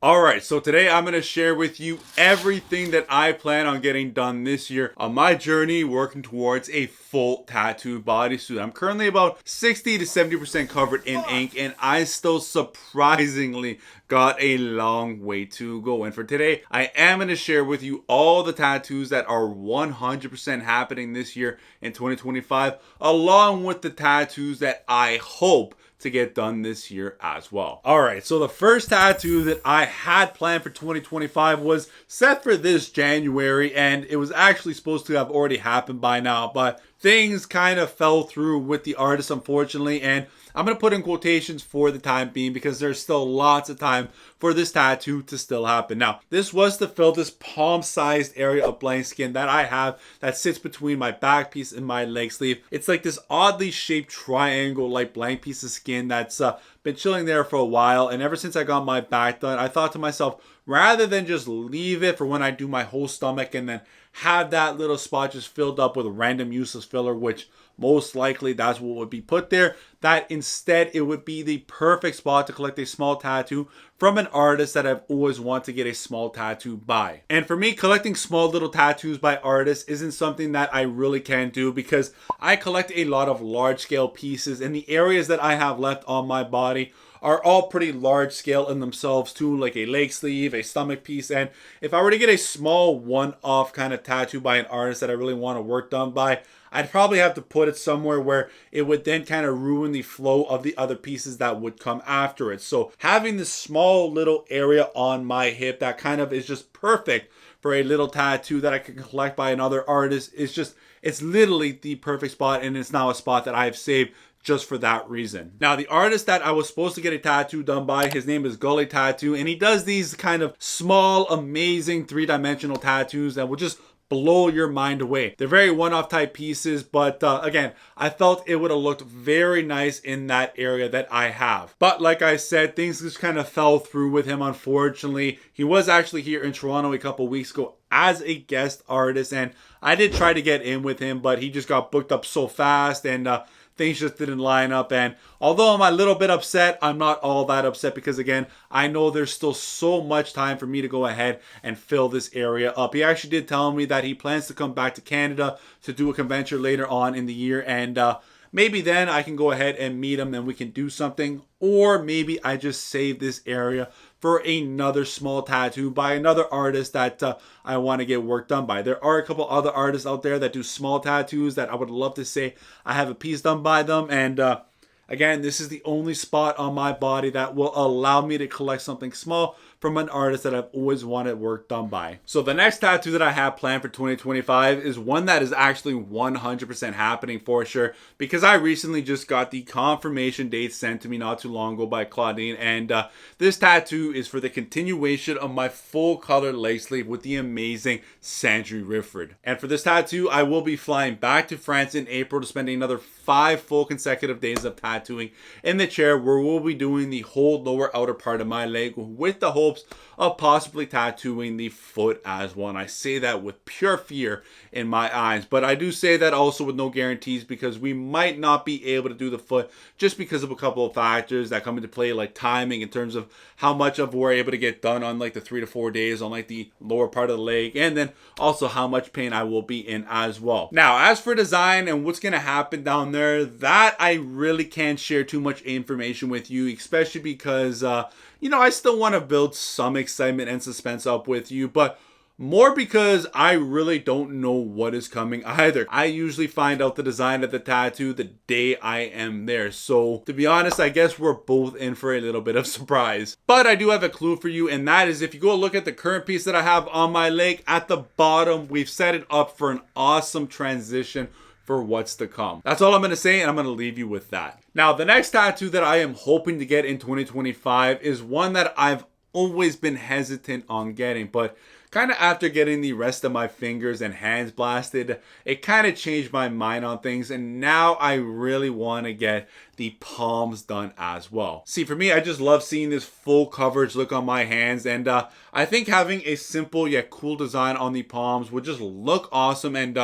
Alright, so today I'm going to share with you everything that I plan on getting done this year on my journey working towards a full tattoo bodysuit. I'm currently about 60 to 70% covered in ink, and I still surprisingly got a long way to go. And for today, I am going to share with you all the tattoos that are 100% happening this year in 2025, along with the tattoos that I hope to get done this year as well. Alright, so the first tattoo that I had planned for 2025 was set for this January, and it was actually supposed to have already happened by now, but things kind of fell through with the artist, unfortunately, and I'm going to put in quotations for the time being because there's still lots of time for this tattoo to still happen. Now, this was to fill this palm-sized area of blank skin that I have that sits between my back piece and my leg sleeve. It's like this oddly shaped triangle like blank piece of skin that's been chilling there for a while, and ever since I got my back done, I thought to myself, rather than just leave it for when I do my whole stomach and then have that little spot just filled up with random useless filler, which most likely that's what would be put there, that instead it would be the perfect spot to collect a small tattoo from an artist that I've always wanted to get a small tattoo by. And for me, collecting small little tattoos by artists isn't something that I really can do because I collect a lot of large scale pieces, and the areas that I have left on my body are all pretty large scale in themselves too, like a leg sleeve, a stomach piece. And if I were to get a small one-off kind of tattoo by an artist that I really want to work done by, I'd probably have to put it somewhere where it would then kind of ruin the flow of the other pieces that would come after it. So having this small little area on my hip that kind of is just perfect for a little tattoo that I can collect by another artist is just, it's literally the perfect spot, and it's now a spot that I've saved just for that reason. Now, the artist that I was supposed to get a tattoo done by, his name is Gully Tattoo, and he does these kind of small, amazing three-dimensional tattoos that will just blow your mind away. They're very one-off type pieces, but again, I felt it would have looked very nice in that area that I have. But like I said, things just kind of fell through with him, unfortunately. He was actually here in Toronto a couple weeks ago as a guest artist, and I did try to get in with him, but he just got booked up so fast, and things just didn't line up. And although I'm a little bit upset, I'm not all that upset because, again, I know there's still so much time for me to go ahead and fill this area up. He actually did tell me that he plans to come back to Canada to do a convention later on in the year, and maybe then I can go ahead and meet him and we can do something. Or maybe I just save this area for another small tattoo by another artist that I want to get work done by. There are a couple other artists out there that do small tattoos that I would love to say I have a piece done by them. And again, this is the only spot on my body that will allow me to collect something small from an artist that I've always wanted work done by. So the next tattoo that I have planned for 2025 is one that is actually 100% happening for sure, because I recently just got the confirmation date sent to me not too long ago by Claudine, and this tattoo is for the continuation of my full color leg sleeve with the amazing Sandry Rifford. And for this tattoo, I will be flying back to France in April to spend another 5 full consecutive days of tattooing in the chair, where we'll be doing the whole lower outer part of my leg with the hopes of possibly tattooing the foot as well. And I say that with pure fear in my eyes, but I do say that also with no guarantees, because we might not be able to do the foot just because of a couple of factors that come into play, like timing in terms of how much of we're able to get done on like the 3 to 4 days on like the lower part of the leg, and then also how much pain I will be in as well. Now, as for design and what's going to happen down there, that I really can't share too much information with you, especially because you know, I still want to build some excitement and suspense up with you, but more because I really don't know what is coming either. I usually find out the design of the tattoo the day I am there. So to be honest, I guess we're both in for a little bit of surprise. But I do have a clue for you, and that is if you go look at the current piece that I have on my leg, at the bottom, we've set it up for an awesome transition for what's to come. That's all I'm going to say, and I'm going to leave you with that. Now, the next tattoo that I am hoping to get in 2025 is one that I've always been hesitant on getting, but kind of after getting the rest of my fingers and hands blasted, it kind of changed my mind on things, and now I really want to get the palms done as well. See, for me, I just love seeing this full coverage look on my hands, and I think having a simple yet cool design on the palms would just look awesome and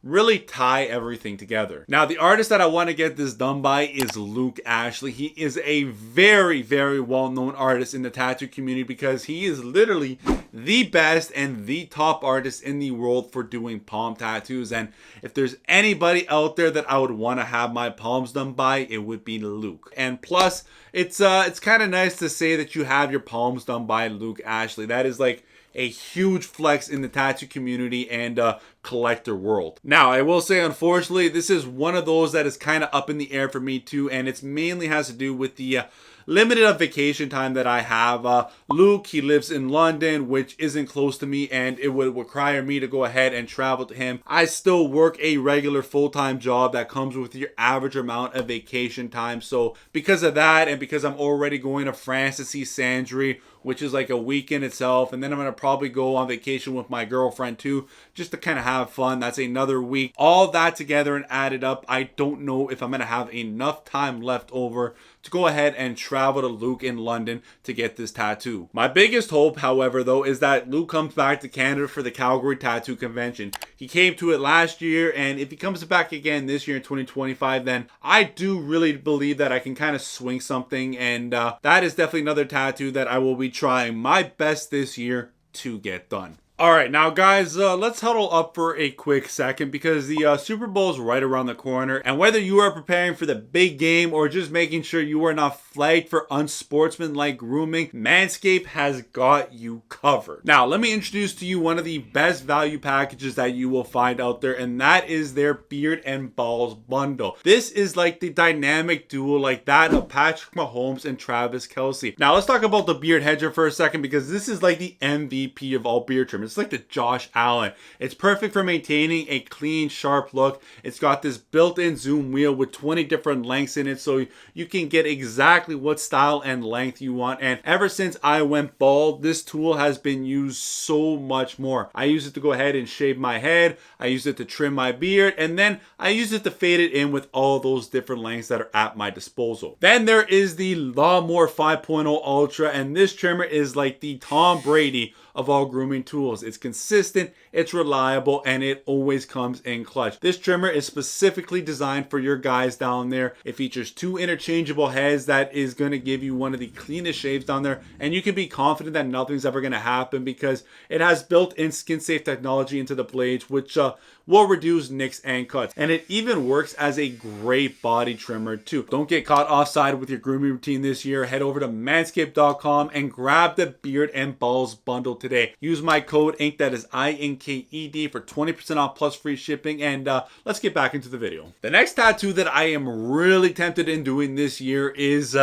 really tie everything together. Now, the artist that I want to get this done by is Luke Ashley. He is a very, very well-known artist in the tattoo community because he is literally the best and the top artist in the world for doing palm tattoos. And if there's anybody out there that I would want to have my palms done by, it would be Luke. And plus, it's kind of nice to say that you have your palms done by Luke Ashley. That is like a huge flex in the tattoo community and collector world. Now, I will say, unfortunately, this is one of those that is kind of up in the air for me too, and it's mainly has to do with the limited of vacation time that I have. Luke, he lives in London, which isn't close to me, and it would require me to go ahead and travel to him. I still work a regular full-time job that comes with your average amount of vacation time. So because of that, and because I'm already going to France to see Sandry, which is like a week in itself, and then I'm going to probably go on vacation with my girlfriend too, just to kind of have fun. That's another week. All that together and added up, I don't know if I'm going to have enough time left over to go ahead and travel to Luke in London to get this tattoo. My biggest hope, however, though, is that Luke comes back to Canada for the Calgary Tattoo Convention. He came to it last year, and if he comes back again this year in 2025, then I do really believe that I can kind of swing something, and that is definitely another tattoo that I will be trying my best this year to get done. Alright, now guys, let's huddle up for a quick second because the Super Bowl is right around the corner, and whether you are preparing for the big game or just making sure you are not flagged for unsportsmanlike grooming, Manscaped has got you covered. Now, let me introduce to you one of the best value packages that you will find out there, and that is their Beard and Balls bundle. This is like the dynamic duo like that of Patrick Mahomes and Travis Kelce. Now, let's talk about the beard hedger for a second because this is like the MVP of all beard trimmers. It's like the Josh Allen. It's perfect for maintaining a clean, sharp look. It's got this built-in zoom wheel with 20 different lengths in it, so you can get exactly what style and length you want. And ever since I went bald, this tool has been used so much more. I use it to go ahead and shave my head. I use it to trim my beard, and then I use it to fade it in with all those different lengths that are at my disposal. Then there is the Lawnmower 5.0 Ultra, and this trimmer is like the Tom Brady of all grooming tools. It's consistent, it's reliable, and it always comes in clutch. This trimmer is specifically designed for your guys down there. It features 2 interchangeable heads that is going to give you one of the cleanest shaves down there, and you can be confident that nothing's ever going to happen because it has built-in skin-safe technology into the blades, which will reduce nicks and cuts. And it even works as a great body trimmer too. Don't get caught offside with your grooming routine this year. Head over to manscaped.com and grab the Beard and Balls bundle today. Use my code INK, that is INKED, for 20% off plus free shipping. And let's get back into the video. The next tattoo that I am really tempted in doing this year is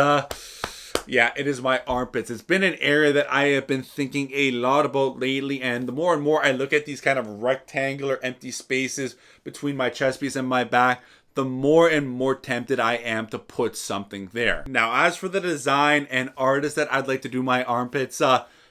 yeah, it is my armpits. It's been an area that I have been thinking a lot about lately, and the more and more I look at these kind of rectangular empty spaces between my chest piece and my back, the more and more tempted I am to put something there. Now, as for the design and artist that I'd like to do my armpits,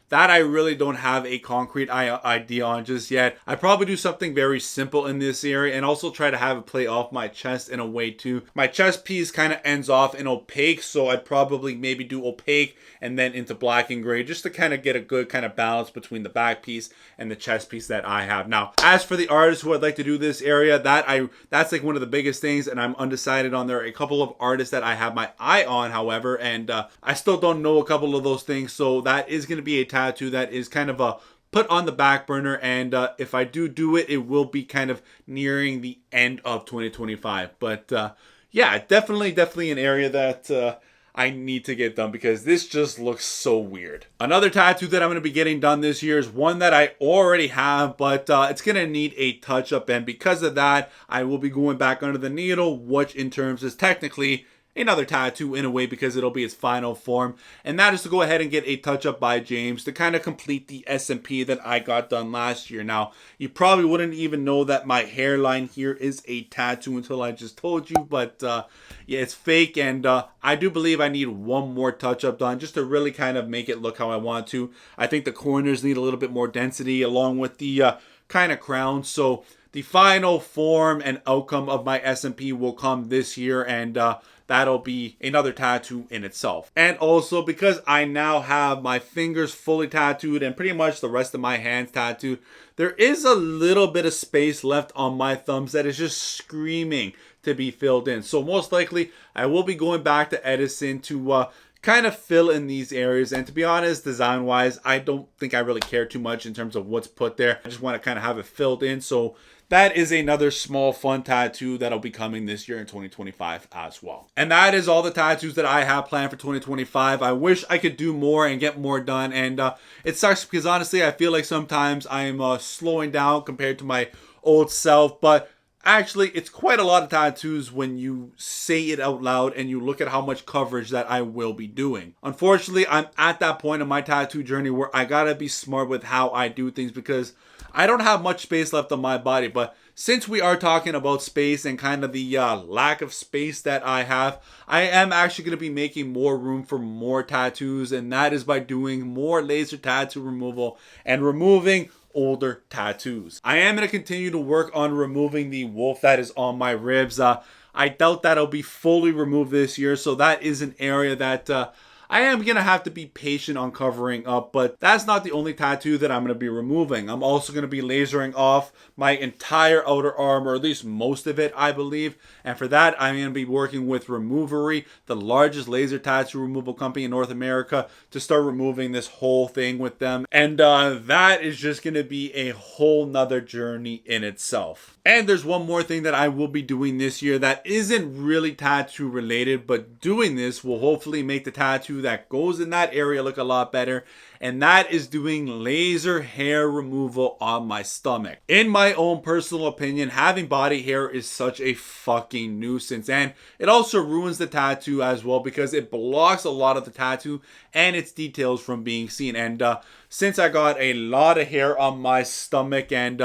that I really don't have a concrete idea on just yet. I probably do something very simple in this area and also try to have it play off my chest in a way too. My chest piece kind of ends off in opaque, so I'd probably maybe do opaque and then into black and gray just to kind of get a good kind of balance between the back piece and the chest piece that I have. Now, as for the artists who I'd like to do this area, that's like one of the biggest things, and I'm undecided on there. A couple of artists that I have my eye on, however, and I still don't know a couple of those things, so that is going to be a tattoo that is kind of a put on the back burner, and if I do it, it will be kind of nearing the end of 2025. But yeah, definitely an area that I need to get done because this just looks so weird. Another tattoo that I'm going to be getting done this year is one that I already have, but it's going to need a touch up, and because of that, I will be going back under the needle, which in terms is technically another tattoo in a way because it'll be its final form, and that is to go ahead and get a touch up by James to kind of complete the S&P that I got done last year. Now, you probably wouldn't even know that my hairline here is a tattoo until I just told you, but yeah, it's fake, and I do believe I need one more touch up done just to really kind of make it look how I want to. I think the corners need a little bit more density along with the kind of crown, so the final form and outcome of my SMP will come this year, and that'll be another tattoo in itself. And also because I now have my fingers fully tattooed and pretty much the rest of my hands tattooed, there is a little bit of space left on my thumbs that is just screaming to be filled in. So most likely I will be going back to Edison to kind of fill in these areas. And to be honest, design wise, I don't think I really care too much in terms of what's put there. I just want to kind of have it filled in. So that is another small fun tattoo that'll be coming this year in 2025 as well. And that is all the tattoos that I have planned for 2025. I wish I could do more and get more done. And it sucks because honestly, I feel like sometimes I'm slowing down compared to my old self. But actually, it's quite a lot of tattoos when you say it out loud and you look at how much coverage that I will be doing. Unfortunately, I'm at that point in my tattoo journey where I gotta be smart with how I do things because I don't have much space left on my body. But since we are talking about space and kind of the lack of space that I have, I am actually going to be making more room for more tattoos, and that is by doing more laser tattoo removal and removing older tattoos. I am going to continue to work on removing the wolf that is on my ribs. I doubt that'll be fully removed this year, so that is an area that I am going to have to be patient on covering up, but that's not the only tattoo that I'm going to be removing. I'm also going to be lasering off my entire outer arm, or at least most of it, I believe. And for that, I'm going to be working with Removery, the largest laser tattoo removal company in North America, to start removing this whole thing with them. And that is just going to be a whole nother journey in itself. And there's one more thing that I will be doing this year that isn't really tattoo related, but doing this will hopefully make the tattoo that goes in that area look a lot better. And that is doing laser hair removal on my stomach. In my own personal opinion, having body hair is such a fucking nuisance. And it also ruins the tattoo as well because it blocks a lot of the tattoo and its details from being seen. And since I got a lot of hair on my stomach and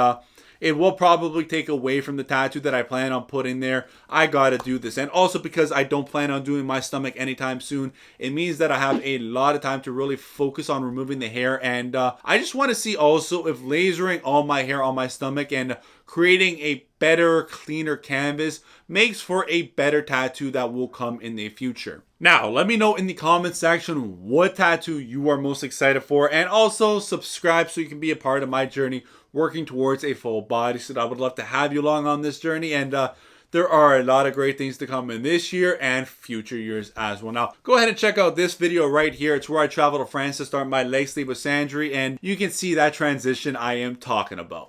it will probably take away from the tattoo that I plan on putting there, I gotta do this. And also because I don't plan on doing my stomach anytime soon, it means that I have a lot of time to really focus on removing the hair. And I just want to see also if lasering all my hair on my stomach and creating a better, cleaner canvas makes for a better tattoo that will come in the future. Now, let me know in the comment section what tattoo you are most excited for, and also subscribe so you can be a part of my journey working towards a full bodysuit. I would love to have you along on this journey, and there are a lot of great things to come in this year and future years as well. Now, go ahead and check out this video right here. It's where I travel to France to start my leg sleeve with Sandry, and you can see that transition I am talking about.